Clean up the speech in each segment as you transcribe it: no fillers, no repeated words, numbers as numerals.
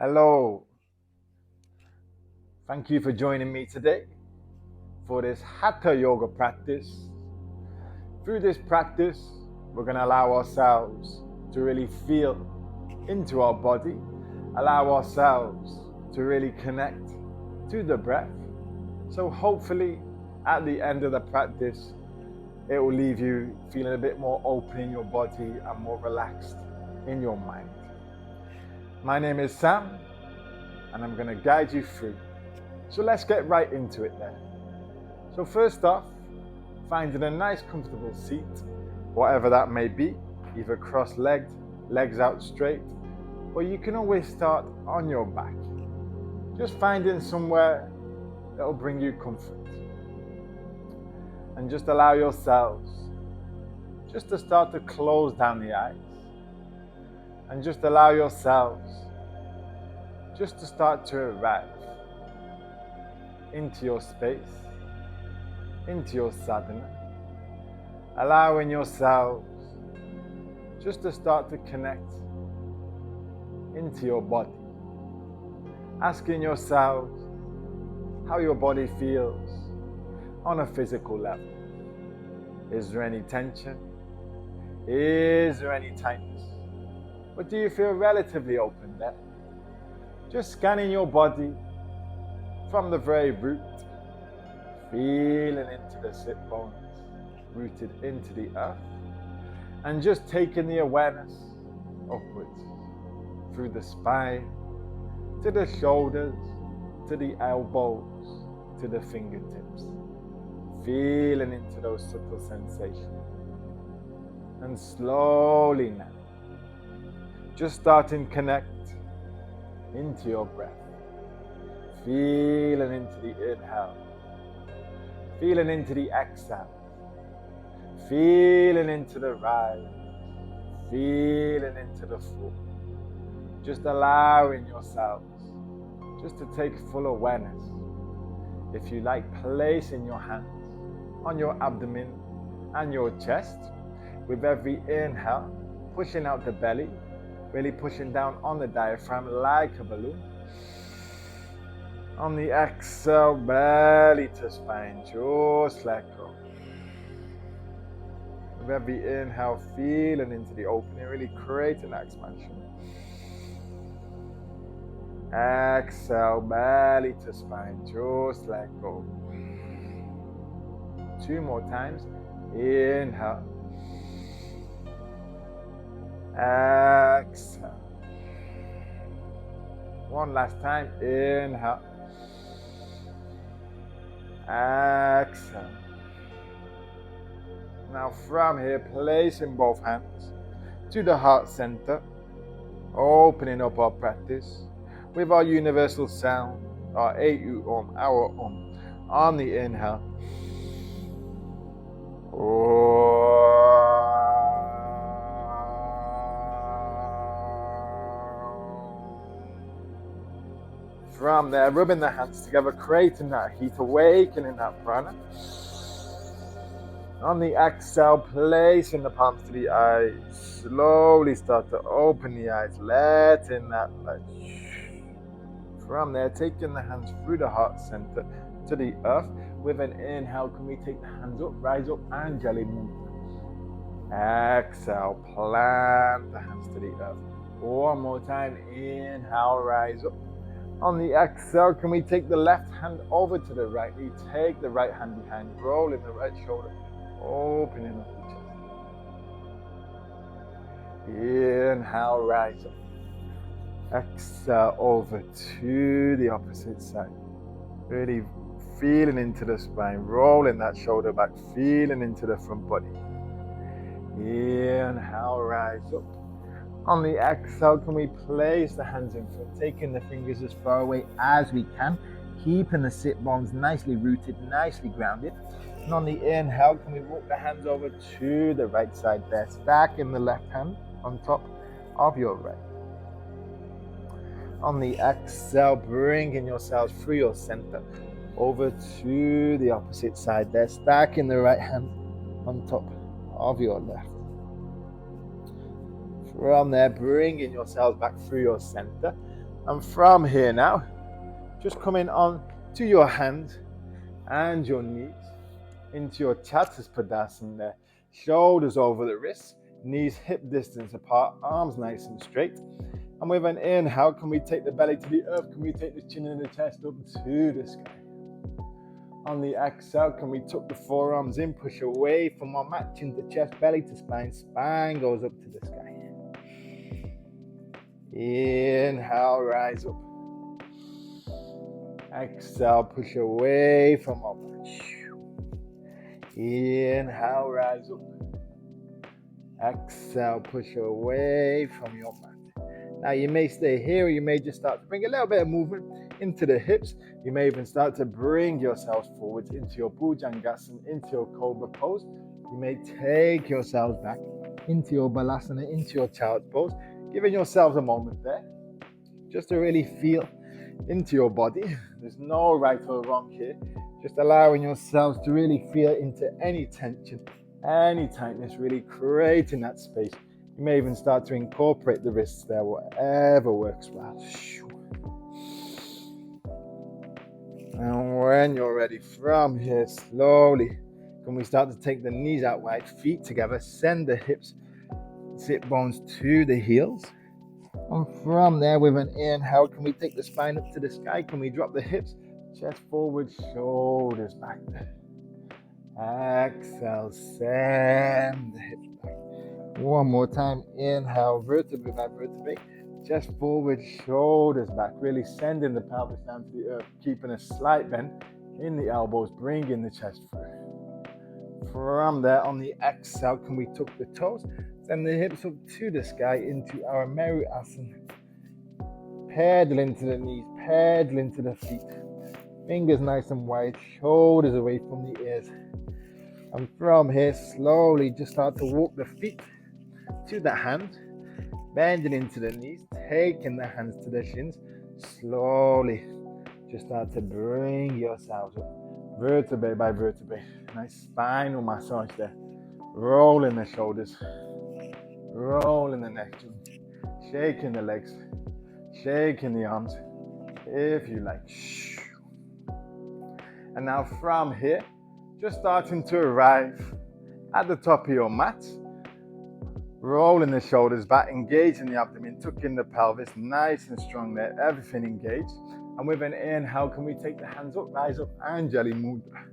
Hello, thank you for joining me today for this Hatha Yoga practice. Through this practice, we're going to allow ourselves to really feel into our body, allow ourselves to really connect to the breath. So hopefully at the end of the practice, it will leave you feeling a bit more open in your body and more relaxed in your mind. My name is Sam, and I'm going to guide you through. So let's get right into it then. So first off, finding a nice comfortable seat, whatever that may be, either cross-legged, legs out straight, or you can always start on your back. Just finding somewhere that will bring you comfort. And just allow yourselves just to start to close down the eyes. And just allow yourselves just to start to arrive into your space, into your sadhana, allowing yourselves just to start to connect into your body, asking yourselves how your body feels on a physical level. Is there any tension? Is there any tightness? Or do you feel relatively open there? Just scanning your body from the very root, feeling into the sit bones, rooted into the earth, and just taking the awareness upwards, through the spine, to the shoulders, to the elbows, to the fingertips, feeling into those subtle sensations. And slowly now, just starting to connect into your breath, feeling into the inhale, feeling into the exhale, feeling into the rise, feeling into the fall. Just allowing yourselves just to take full awareness. If you like, placing your hands on your abdomen and your chest. With every inhale, pushing out the belly, really pushing down on the diaphragm like a balloon. On the exhale, belly to spine, just let go. With every inhale, feeling into the opening, really creating that expansion. Exhale, belly to spine, just let go. 2 more times. Inhale. Exhale. 1 last time. Inhale. Exhale. Now from here, placing both hands to the heart center, opening up our practice with our universal sound, our A-U-Om, our Om, on the inhale. From there, rubbing the hands together, creating that heat, awakening that prana. On the exhale, placing the palms to the eyes. Slowly start to open the eyes, letting that light. From there, taking the hands through the heart center to the earth. With an inhale, can we take the hands up, rise up, and gently move. Exhale, plant the hands to the earth. 1 more time, inhale, rise up. On the exhale, can we take the left hand over to the right knee, take the right hand behind, rolling the right shoulder, opening up the chest. Inhale, rise up. Exhale, over to the opposite side. Really feeling into the spine, rolling that shoulder back, feeling into the front body. Inhale, rise up. On the exhale, can we place the hands in front, taking the fingers as far away as we can, keeping the sit bones nicely rooted, nicely grounded. And on the inhale, can we walk the hands over to the right side there, stacking the left hand on top of your right. On the exhale, bringing yourselves through your center, over to the opposite side there, stacking the right hand on top of your left. From there, bringing yourselves back through your center. And from here now, just coming on to your hands and your knees into your Chaturpadasana there. Shoulders over the wrists, knees hip distance apart, arms nice and straight. And with an inhale, can we take the belly to the earth? Can we take the chin and the chest up to the sky? On the exhale, can we tuck the forearms in, push away from our mat, chin to chest, belly to spine, spine goes up to the sky. Inhale, rise up. Exhale, push away from our mat. Inhale, rise up. Exhale, push away from your mat. Now you may stay here, or you may just start to bring a little bit of movement into the hips. You may even start to bring yourselves forwards into your Bhujangasana, into your Cobra pose. You may take yourselves back into your Balasana, into your Child's pose, giving yourselves a moment there just to really feel into your body. There's no right or wrong here. Just allowing yourselves to really feel into any tension, any tightness, really creating that space. You may even start to incorporate the wrists there, whatever works well. And when you're ready, from here, slowly, can we start to take the knees out wide, feet together, send the hips, sit bones to the heels. And from there, with an inhale, can we take the spine up to the sky? Can we drop the hips, chest forward, shoulders back. Exhale, send the hips back. One more time, inhale, vertebrae by vertebrae, chest forward, shoulders back, really sending the pelvis down to the earth, keeping a slight bend in the elbows, bringing the chest through. From there, on the exhale, can we tuck the toes, send the hips up to the sky into our Meru Asana. Pedal into the knees, pedal into the feet, fingers nice and wide, shoulders away from the ears. And from here, slowly just start to walk the feet to the hands, bending into the knees, taking the hands to the shins. Slowly just start to bring yourselves up, vertebrae by vertebrae. Nice spinal massage there. Rolling the shoulders, rolling the neck, shaking the legs, shaking the arms, if you like. And now from here, just starting to arrive at the top of your mat. Rolling the shoulders back, engaging the abdomen, tucking the pelvis, nice and strong there, everything engaged. And with an inhale, can we take the hands up, rise up, Anjali Mudra.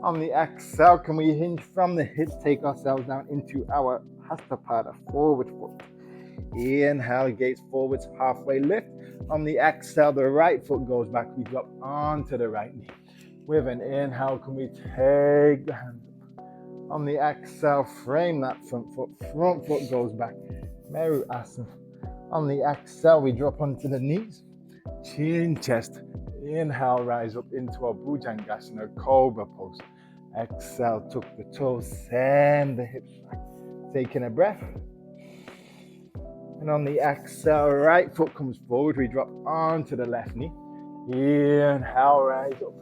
On the exhale, can we hinge from the hips, take ourselves down into our Hastapada, forward foot. Inhale, gaze forwards, halfway lift. On the exhale, the right foot goes back, we drop onto the right knee. With an inhale, can we take the hands up? On the exhale, frame that front foot goes back, Meru Asana. On the exhale, we drop onto the knees, chin, chest. Inhale, rise up into our Bhujangasana, Cobra pose. Exhale, tuck the toes, send the hips back. Taking a breath. And on the exhale, right foot comes forward, we drop onto the left knee. Inhale, rise up.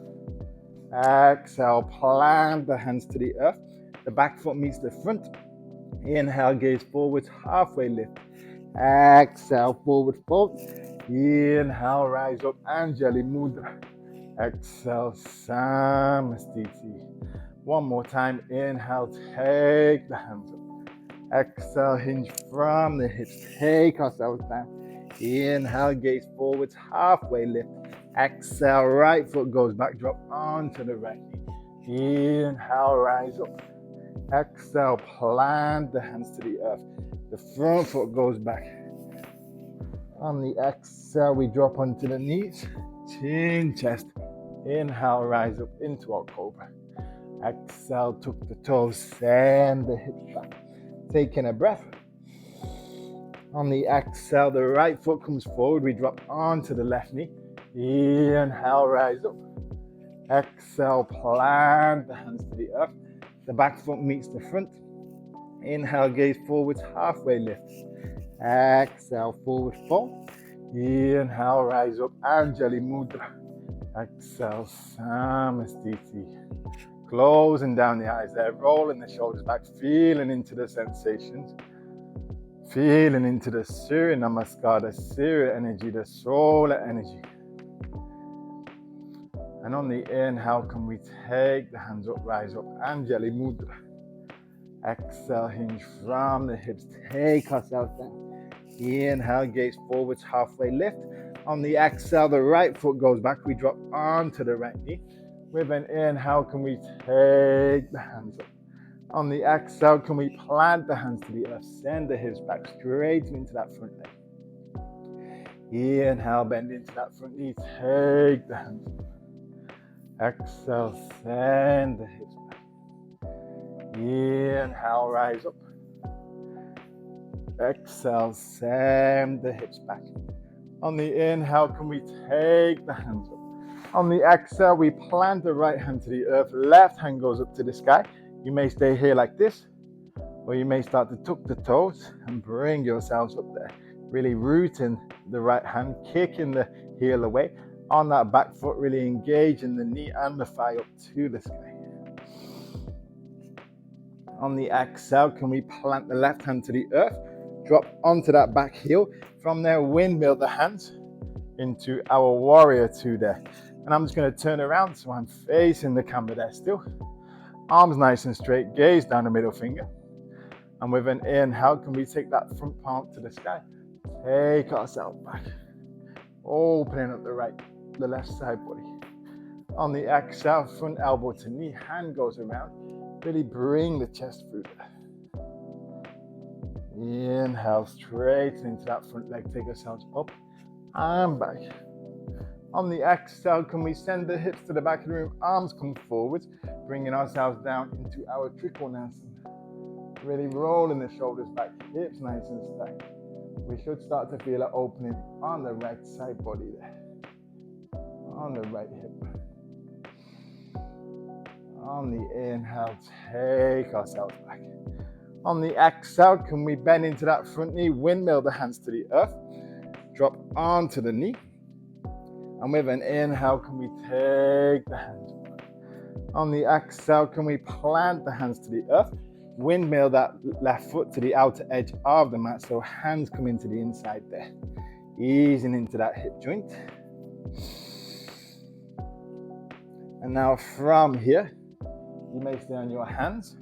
Exhale, plant the hands to the earth. The back foot meets the front. Inhale, gaze forwards, halfway lift. Exhale, forward fold. Inhale, rise up, Anjali Mudra. Exhale, Samastiti. One more time, inhale, take the hands up. Exhale, hinge from the hips, take ourselves down. Inhale, gaze forwards, halfway lift. Exhale, right foot goes back, drop onto the right knee. Inhale, rise up. Exhale, plant the hands to the earth. The front foot goes back. On the exhale, we drop onto the knees, chin, chest. Inhale, rise up into our cobra. Exhale, tuck the toes, send the hips back. Taking a breath. On the exhale, the right foot comes forward. We drop onto the left knee. Inhale, rise up. Exhale, plant the hands to the earth. The back foot meets the front. Inhale, gaze forwards, halfway lift. Exhale, forward fold. Inhale, rise up, Anjali Mudra. Exhale, Samastiti. Closing down the eyes there, rolling the shoulders back, feeling into the sensations. Feeling into the Surya Namaskar, the Surya energy, the solar energy. And on the inhale, can we take the hands up, rise up, Anjali Mudra. Exhale, hinge from the hips, take ourselves down. Inhale, gaze forwards, halfway lift. On the exhale, the right foot goes back, we drop onto the right knee. With an inhale, can we take the hands up? On the exhale, can we plant the hands to the earth, send the hips back, straight into that front leg. Inhale, bend into that front knee, take the hands up. Exhale, send the hips back. Inhale, rise up. Exhale, send the hips back. On the inhale, can we take the hands up? On the exhale, we plant the right hand to the earth, left hand goes up to the sky. You may stay here like this, or you may start to tuck the toes and bring yourselves up there. Really rooting the right hand, kicking the heel away. On that back foot, really engaging the knee and the thigh up to the sky. On the exhale, can we plant the left hand to the earth, drop onto that back heel. From there, windmill the hands into our warrior two there. And I'm just going to turn around so I'm facing the camera there still. Arms nice and straight, gaze down the middle finger. And with an inhale, can we take that front palm to the sky? Take ourselves back. Opening up the left side body. On the exhale, front elbow to knee, hand goes around. Really bring the chest through there. Inhale, straight into that front leg. Take ourselves up and back. On the exhale, can we send the hips to the back of the room? Arms come forward, bringing ourselves down into our Trikonasana. Really rolling the shoulders back, hips nice and stacked. We should start to feel an opening on the right side body there. On the right hip. On the inhale, take ourselves back. On the exhale, can we bend into that front knee, windmill the hands to the earth, drop onto the knee. And with an inhale, can we take the hands up? On the exhale, can we plant the hands to the earth, windmill that left foot to the outer edge of the mat, so hands come into the inside there. Easing into that hip joint. And now from here, you may stay on your hands,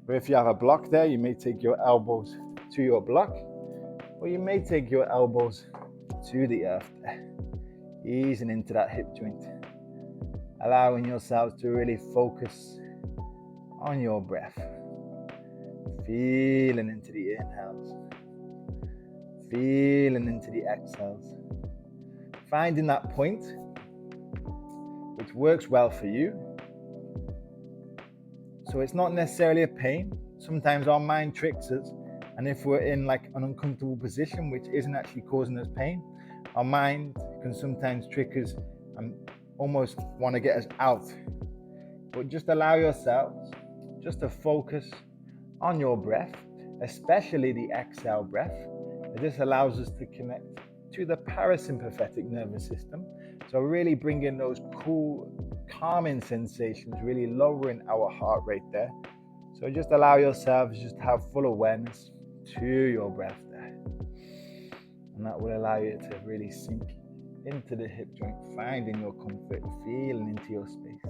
but if you have a block there, you may take your elbows to your block, or you may take your elbows to the earth there. Easing into that hip joint, allowing yourselves to really focus on your breath. Feeling into the inhales, feeling into the exhales. Finding that point which works well for you. So it's not necessarily a pain. Sometimes our mind tricks us, and if we're in like an uncomfortable position which isn't actually causing us pain, our mind can sometimes trick us and almost want to get us out. But just allow yourselves just to focus on your breath, especially the exhale breath. This allows us to connect to the parasympathetic nervous system. So really bringing those cool, calming sensations, really lowering our heart rate there. So just allow yourselves just to have full awareness to your breath there. And that will allow you to really sink into the hip joint, finding your comfort, feeling into your space.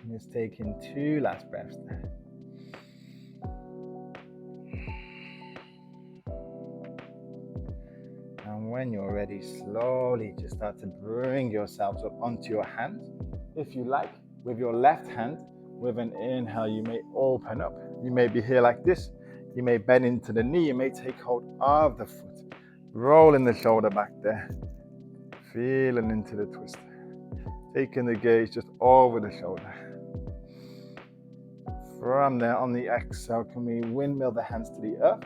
And just taking 2 last breaths there. And when you're ready, slowly just start to bring yourselves up onto your hands. If you like, with your left hand, with an inhale, you may open up. You may be here like this. You may bend into the knee. You may take hold of the foot. Rolling the shoulder back there. Feeling into the twist. Taking the gaze just over the shoulder. From there, on the exhale, can we windmill the hands to the earth?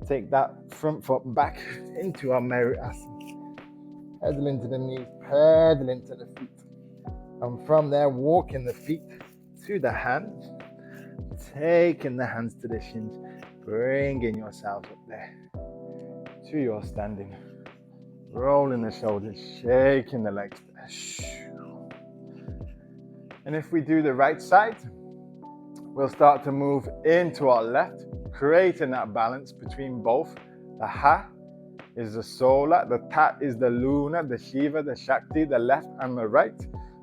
Take that front foot back into our Minute Asana. Pedal into the knees, pedal into the feet. And from there, walking the feet to the hands. Taking the hands to the shins. Bringing yourselves up there to your standing. Rolling the shoulders, shaking the legs there. And if we do the right side, We'll start to move into our left, creating that balance between both. The Ha is the Solar, the Ta is the Luna, the Shiva, the Shakti, the left and the right.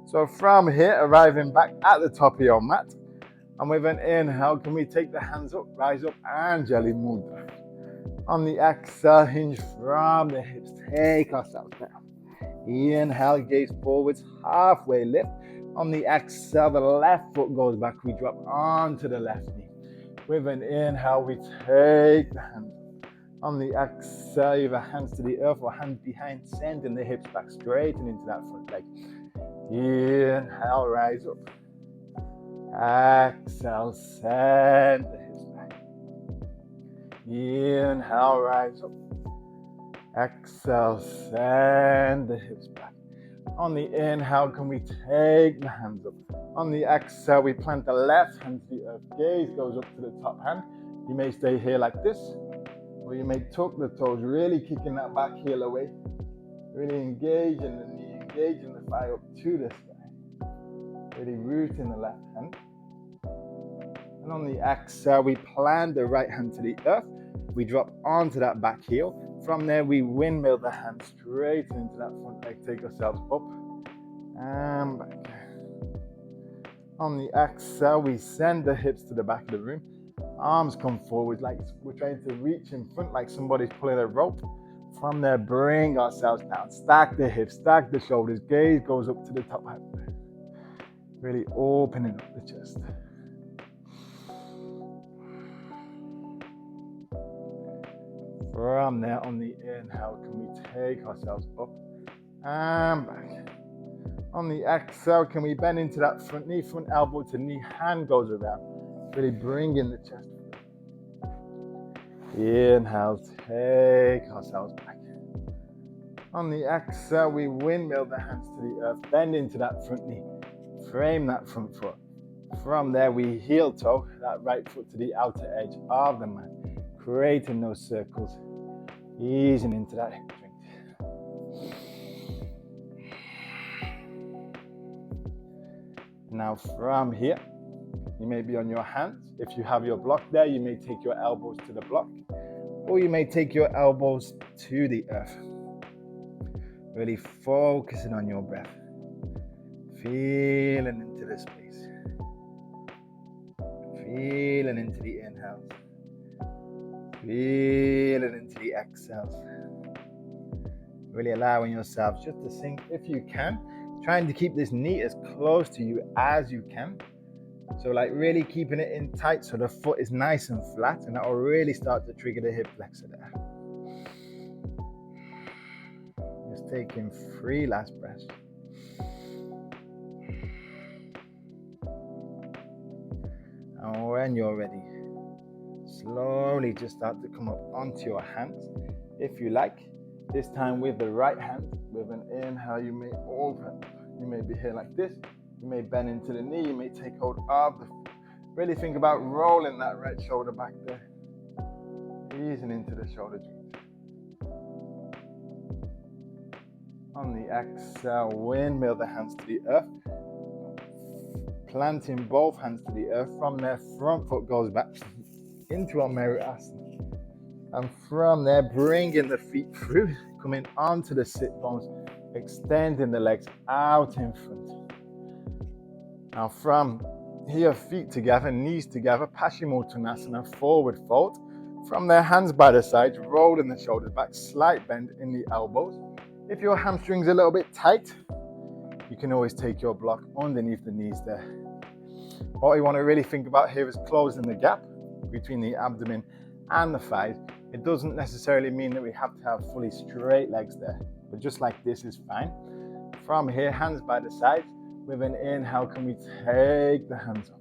So from here, arriving back at the top of your mat, and with an inhale, can we take the hands up, rise up, and Jali Mudra. On the exhale, hinge from the hips, take ourselves down. Inhale, gaze forwards, halfway lift. On the exhale, the left foot goes back, we drop onto the left knee. With an inhale, we take the hands up. On the exhale, either hands to the earth or hands behind, sending the hips back straight and into that front leg. Inhale, rise up. Exhale, send the hips back. Inhale, rise up. Exhale, send the hips back. On the inhale, can we take the hands up? On the exhale, we plant the left hand to the earth. Gaze goes up to the top hand. You may stay here like this, or you may tuck the toes, really kicking that back heel away. Really engage in the knee, engage in the thigh up to the sky. Really rooting the left hand. And on the exhale, we plant the right hand to the earth. We drop onto that back heel. From there, we windmill the hand straight into that front leg. Take ourselves up and back. On the exhale, we send the hips to the back of the room. Arms come forward like we're trying to reach in front like somebody's pulling a rope. From there, bring ourselves down. Stack the hips, stack the shoulders. Gaze goes up to the top. Really opening up the chest. From there, on the inhale, can we take ourselves up and back? On the exhale, can we bend into that front knee, front elbow to knee, hand goes around. Really bring in the chest. Inhale, take ourselves back. On the exhale, we windmill the hands to the earth, bend into that front knee, frame that front foot. From there, we heel toe that right foot to the outer edge of the mat, creating those circles, easing into that hip joint. Now from here, you may be on your hands. If you have your block there, you may take your elbows to the block, or you may take your elbows to the earth. Really focusing on your breath, feeling into the space, feeling into the inhales, feeling into the exhales. Really allowing yourself just to sink if you can, trying to keep this knee as close to you as you can. So like really keeping it in tight so the foot is nice and flat, and that will really start to trigger the hip flexor there. Just taking 3 last breaths. And when you're ready, slowly just start to come up onto your hands, if you like. This time with the right hand. With an inhale, you may open. You may be here like this. You may bend into the knee. You may take hold of the foot. Really think about rolling that right shoulder back there. Easing into the shoulder joint. On the exhale, windmill the hands to the earth. Planting both hands to the earth. From there, front foot goes back into our merit asana. And from there, bringing the feet through, coming onto the sit bones, extending the legs out in front. Now from here, feet together, knees together, Paschimottanasana, forward fold. From there, hands by the sides, rolling the shoulders back, slight bend in the elbows. If your hamstring's a little bit tight, you can always take your block underneath the knees there. What you want to really think about here is closing the gap between the abdomen and the thighs. It doesn't necessarily mean that we have to have fully straight legs there, but just like this is fine. From here, hands by the sides. With an inhale, can we take the hands up?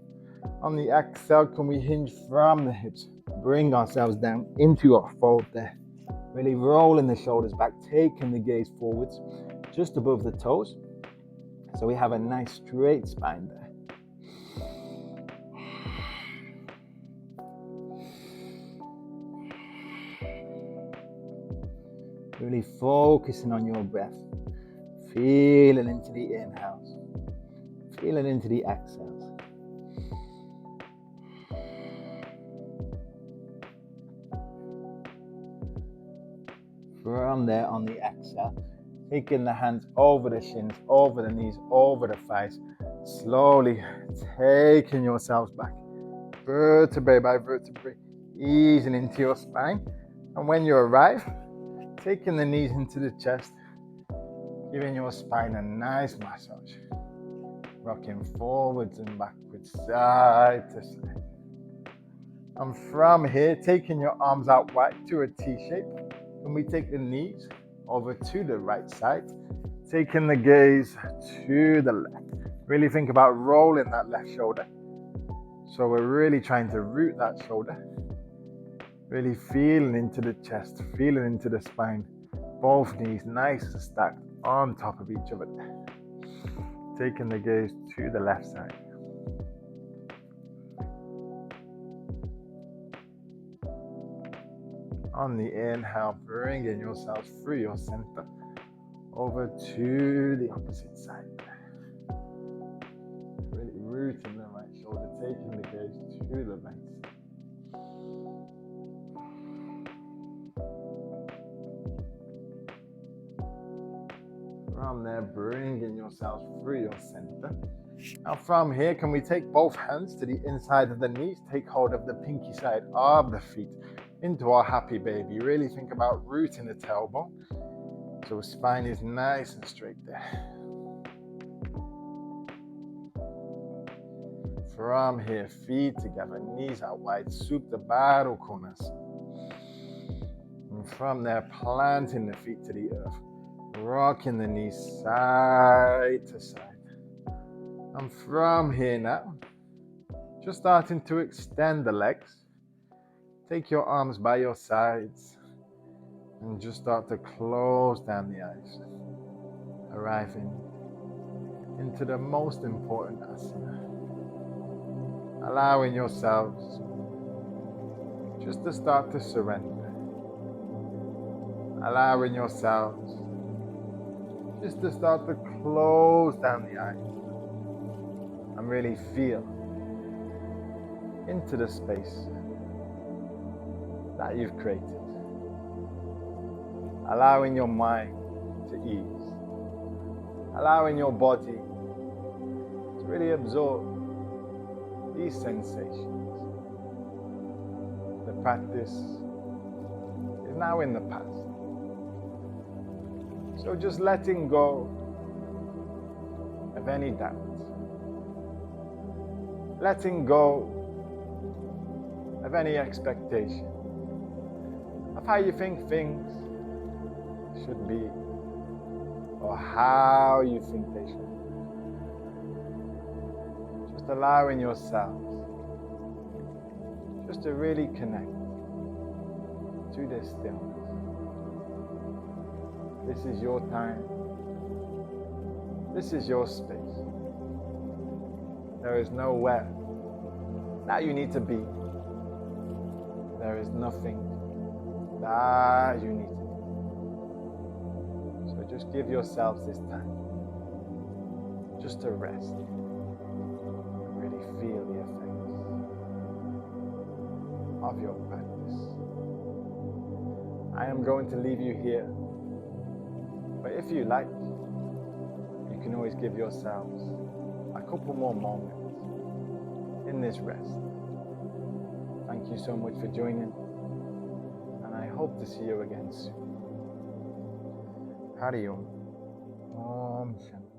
On the exhale, can we hinge from the hips? Bring ourselves down into our fold there. Really rolling the shoulders back, taking the gaze forwards, just above the toes. So we have a nice straight spine there. Really focusing on your breath, feeling into the inhales, feeling into the exhales. From there, on the exhale, taking the hands over the shins, over the knees, over the thighs, slowly taking yourselves back, vertebrae by vertebrae, easing into your spine. And when you arrive, taking the knees into the chest, giving your spine a nice massage, rocking forwards and backwards, side to side. And from here, taking your arms out wide to a T shape, and we take the knees over to the right side, taking the gaze to the left. Really think about rolling that left shoulder. So we're really trying to root that shoulder, really feeling into the chest, feeling into the spine. Both knees nice and stacked on top of each other. Taking the gaze to the left side. On the inhale, bringing yourself through your center over to the opposite side. Really rooting the right shoulder, taking the gaze to the right side. From there, bringing yourself through your center. Now from here, can we take both hands to the inside of the knees, take hold of the pinky side of the feet into our happy baby. Really think about rooting the tailbone so the spine is nice and straight there. From here, feet together, knees out wide, Supta Baddha Konasana. And from there, planting the feet to the earth, rocking the knees side to side. And from here now, just starting to extend the legs. Take your arms by your sides and just start to close down the eyes, arriving into the most important asana. Allowing yourselves just to start to surrender. Allowing yourselves just to start to close down the eyes and really feel into the space that you've created. Allowing your mind to ease. Allowing your body to really absorb these sensations. The practice is now in the past. So just letting go of any doubt. Letting go of any expectation of how you think things should be or how you think they should be. Just allowing yourselves just to really connect to this stillness. This is your time. This is your space. There is nowhere that you need to be. There is nothing that you need to do. So just give yourselves this time just to rest and really feel the effects of your practice. I am going to leave you here, but if you like, you can always give yourselves a couple more moments in this rest. Thank you so much for joining, and I hope to see you again soon. Hari Om. Om Shanti.